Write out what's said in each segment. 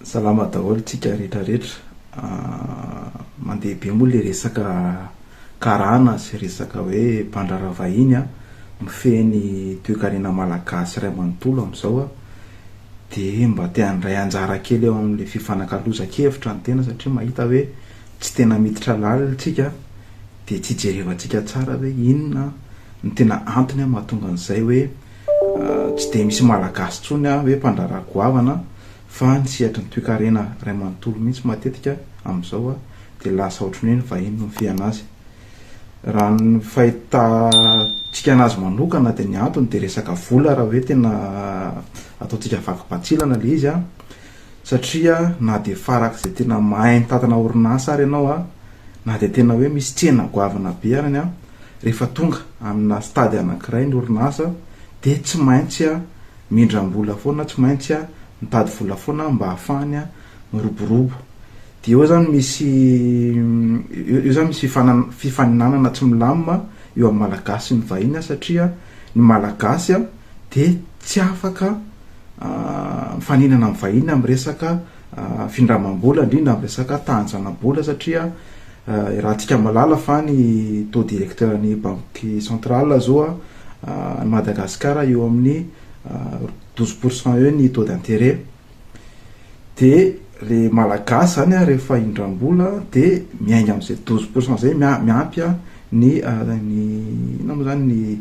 salama daholo tsika rehetrarehetra mandeha be moa le resaka karana sy resaka hoe mpandrara vahiny a mifeny toe-karena malagasy ray manontolo am'izao a de mba teandray anjara kely eo am'le fifanakaloza-kevitra ny tena satria mahita hoe tsy tena miditra lalina tsika de tsy jerevantsika tsara hoe inona ny tena antony a mahatonga an'izay hoe tsy de misy malagasy tsony a hoe mpandrara goavana fa ny sihatra ny toe-karena ray manontolo mihitsy matetika am'izao a de lasa ohatrany hoe ny vahiny no mifeana azy raha ny fahitatsika anazy manokana de ny antony de resaka vola raha hoe tena ataontsika vakim-patsilana le izy a satria na de farak'izay tena mahay nitatana orinasa ary ianao a na de tena hoe misy tsena goavana be arany a rehefa tonga amina stady anankiray ny orinasa de tsy maintsy a mindram-bola foana tsy maintsy a mitady vola foana mba hahafahany a miroborobo de eo zany misy fifaninanana tsy milamima eo amin'ny malagasy ny vahiny a satria ny malagasy a de tsy afaka mifaninana amin'ny vahiny amin'ny resaka findramam-bola indrindra amin'ny resaka tahanjanam-bola satria raha tsika malala fa ny taux directeur ny banque centrale zao a Madagasikara eo amin'ny 12% eo ny taux d'intérêt de le malagasy zany a rehefa indram-bola de miainga am'izay 12% zay miampy a ny ina moa zany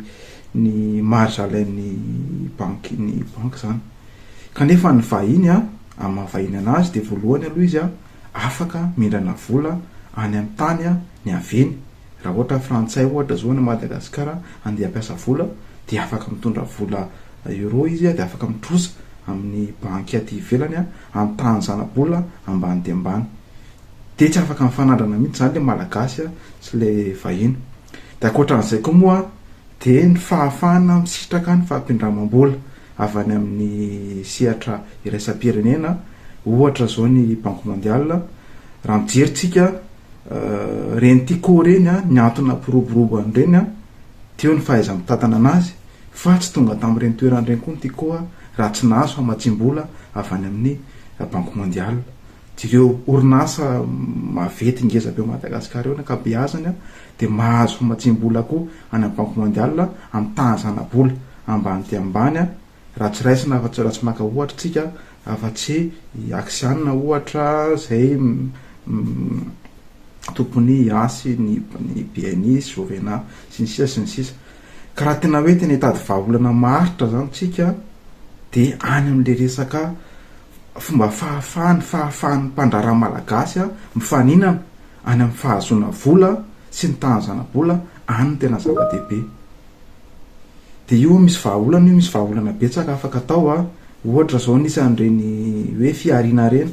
ny marge alain'ny banque zany kanefa ny vahiny a amin'ny vahiny anazy de voalohany aloha izy a afaka mindrana vola any amin'ny tany a ny aveny raha ohatra frantsay ohatra zao ny Madagasikara andeha hampiasa vola de afaka mitondra vola euro izy a de afaka mitrosa amin'ny banky aty ivelany a amin'ny tahanjana-bola ambany de ambany de tsy afaka mifanandrana mihitsy zany le malagasy a sy le vahiny de ankoatran'izay koa moa de ny fahafahana misitraka ny fahampindramam-bola avy any amin'ny sehatra iraisam-pirenena ohatra zao ny banque mondiale raha mijerytsika reny tiako reny a ny antona piroborobo an'ireny a teo ny fahaiza mitatana anazy fa tsy tonga tamin'ireny toeran'ireny koa ny tiako a raha tsy nahazo famatsim-bola avy any amin'ny banque mondiale de ireo orinasa mavety ngeza be Madagasikara eo ny ankabeazany a de mahazo famatsim-bola koa any amin'ny banque mondiale amin'ny tahanjana-bola ambany de ambany a raha tsy raisina afa-tsy raha tsy maka ohatra tsika afa-tsy aksianina ohatra zay topony asy ny BNI sy Jovena sy ny sisa ka raha tena hoe tena hitady vahaolana maharitra zany tsika de any amin'le resaka fomba fahafahan'ny mpandrara malagasy a mifaninana any amin'ny fahazoana vola sy ny tahanjana-bola any tena zava-dehibe de io misy vahaolana betsaka afaka atao a ohatra zao nisan'ireny hoe fiarina reny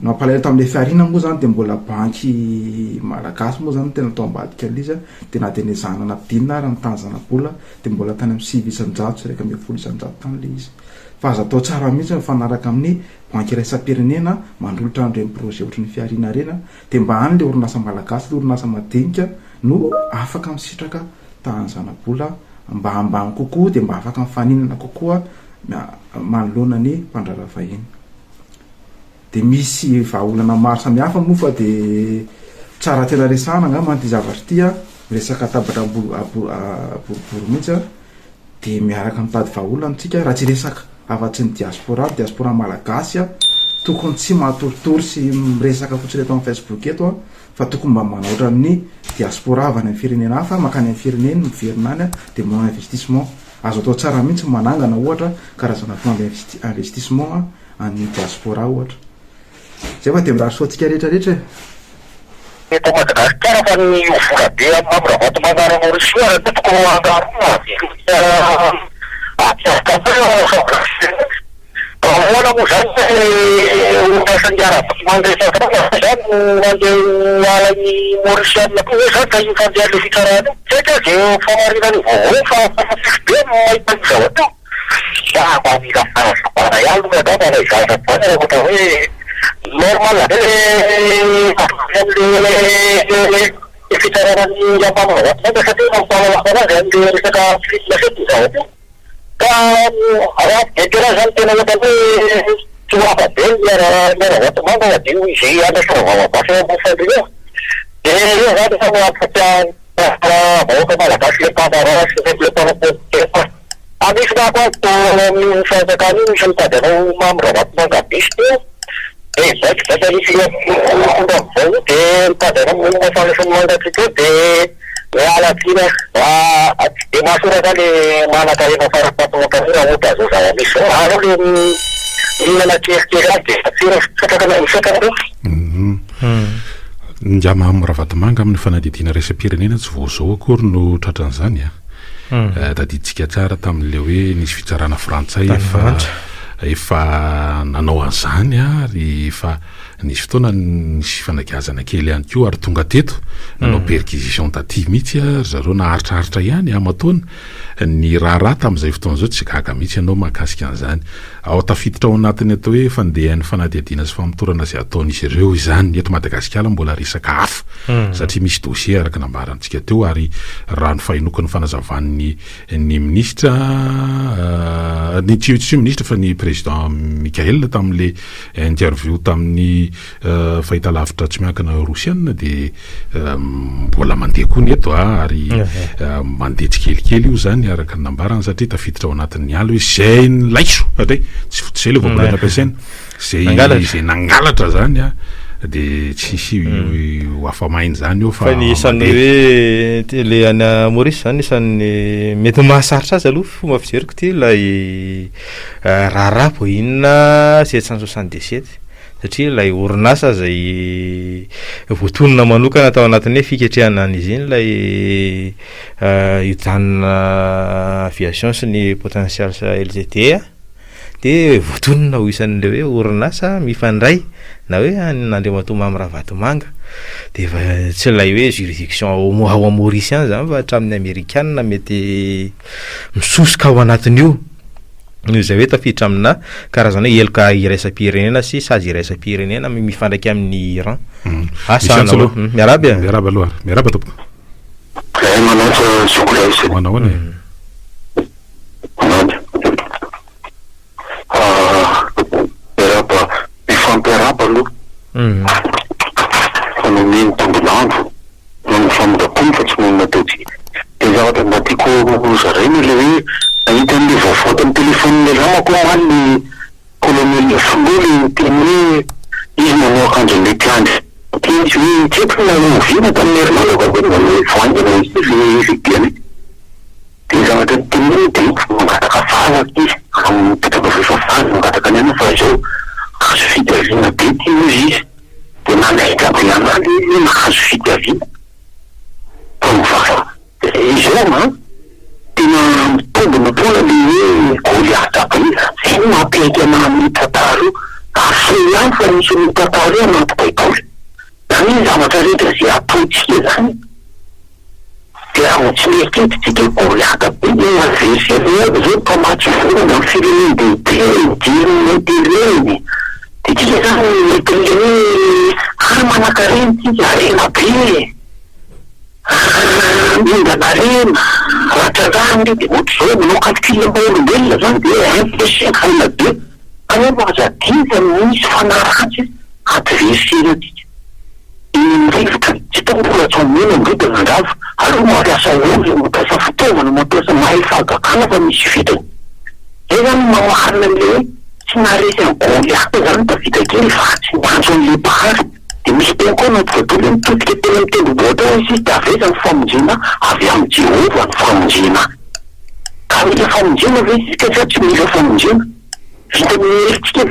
no ampalahelo tamin'le fiarina moa zany de mbola banky malagasy moa zany tena atao ambadika an'izy a de na de nezahana nampidinina ary ny tahanjana-bola de mbola tany amin'ny 9 isan-jato sy 1 isan-jato tany le izy fa azo atao tsara mihitsy mifanaraka amin'ny banky iraisam-pirenena mandrolotra an'ireny projet ohatra ny fiarina reny a de mba any le orinasa malagasy le orinasa madinika no afaka misitraka tahanjana-bola mba ambany kokoa de mba afaka mifaninana kokoa manoloana ny mpandrara vahiny de misy vahaolana maro samihafa moa fa de tsara tena resahana angamba ty zavatra ty a resaka tabatra boribory mihitsy a de miaraka mitady vahaolana tsika raha tsy resaka afa-tsy ny diaspora malagasy a tokony tsy matoritory sy miresaka fotsiny eto amin'ny Facebook eto a fa tokony mba manaotra amin'ny diaspora avy any amin'ny firenena hafa makany amin'ny fireneny miverina any a de manao investissement azo atao tsara mihitsy manangana ohatra karazana fomba investissement a any diaspora ohatra zay fa de mirary soatsika rehetrarehetra eto Madagasikara fa ny vola be am'ravato manara Maorisia toko angaroa ahoana moa zany orinasa arabaky mandresaka zany mandeha alany Maorisiana koa hoe zany ka io fandeha le fitsarana satria de famarinany vaovao fa be mahita an'izao atao mba mila fahazabana ihany no angamba na izazabana ohatra hoe normal le fitsarana ny ampamavato satria mampalalaka anazy am'le resaka filasety izao atao ka raha de tena zany tena ohatra hoe tsy hoafa be ny Vatomanga dio izay andrasavavavasy ambofandreo de io zany fa mahafatsy vahoaka malagasy le pandarasy le paraportefa amisy nako amin'ny fanjakana io misy mitady anao mamra Vatomanga bisy teo zay misy fomba vao de mitady anao mafanasany mangatsika de mialatsina de masoraka le manakarena farapatomakaira ohatra zao zava-misy aro le minana kelikely azy de satsira sakakana isakana njama amin'ny Ravatomanga amin'ny fanadidina raisam-pirenena tsy voazao akory no tratran'izany tadiditsika tsara tamin'le hoe nisy fitsarana frantsay efa nanao an'izany ary efa nisy fotoana nisy fanagazana kely ihany koa ary tonga teto nanao perquisition taty mihitsy zareo naharitraritra ihany amataona ny raharaha tamin'izay fotoana zao tsy gaga mihitsy ianao mahakasika an'izany ao tafiditra ao anatiny atao hoe fandehan'ny fanadihadiana sy famotorana izay ataon'izy ireo izany eto Madagasikara mbola resaka hafa satria misy dossier araka nambarantsika teo ary raha ny fahinokany fanazavan'ny ny ministra ny tsy ministra fa ny président Mikael tamin'le interview tamin'ny fahitalavitra tsy miankina Rosiana de mbola mandeha koa ny eto ary mandeha tsikelikely io zany araka ny nambarana satria tafiditra ao anatin'ny ala hoe zay ny laiso atay tsy fotsy le voabolana ampiasaina zay nangalatra zany de tsisy afamainy zany io fa ny isan'ny hoe le any Maurice zany isan'ny mety mahasaritra azy aloha fomba fijeriko ty lay raharaha poinina 777 satria lay orinasa zay voatonona manokana tao anatin'ny fiketrehana an'izy iny lay hijanona aviation sy ny potentiel LGT de voatonona ho isan'le hoe orinasa mifandray na hoe nandriamatomamy Ravatomanga de tsy lay hoe juridiction ao Maurice any zany fa hatramin'ny Amerikanina mety misosoka ao anatin'io zay hoe tafiditra amina karazana eloka iraisam-pirenena sy sazy iraisam-pirenena mifandraiky amin'ny Iran miaraba aloha miaraba tompoko manao mifampiaraba aloha fanomeny tombolandro no mifamodakomy fa tsy monina tetsy de zavatra mba tiako zarainy le hoe nahita an'le vaovao tamin'ny telefoniny ramako many ny colonel Fololy teny hoe izy manao akanjon'le mpiandry izy hoe tseky nanovina tamin'ny herinandro hoe voangana izy vidiany de zavatra teniny de mangataka fanaky izy mipetraka fefafany mangataka ny ana fa zao hazo fitiavina be ty izy de nanaikako ihany le nahazo fitiavina fa mivafa izao tena mitombona foana le hoe Goliath izy zay mampiaiky ana amin'ny tantara afe ihany fa misy ny tantara io anaty baiboly zany ny zavatra rehetra zay ataotsika zany de raha tsy mieritrerititsika Goliath be ny adversaire zao mpamatsy volana amin'ny fireneny dehibe diriny de tsika zany metrile hoe manakareny tsika arena be mindana rena ratrarany de ohatr'izao manao calcul mba olombelona zany de impesenkalina be kanefa azadiza misy fanaratsy adversaire atsika rivotra tsy tambola tsamena ambrita nandrava aleo mampiasa olo mampiasa fitaovana mampiasa mahay fahagakana fa misy vitany zay zany mamarina amle hoe tsy naresy any Goliath zany tavita kely fa tsy nantso an'le bahary de misy teny koa anaty baiboly mitodika teny amin'ny tendrombohitra izy de aveza ny famonjena avy amin'ny Jehova ny famonjena ka mila famonjena ve isika fa tsy mila famonjena vita mieritsika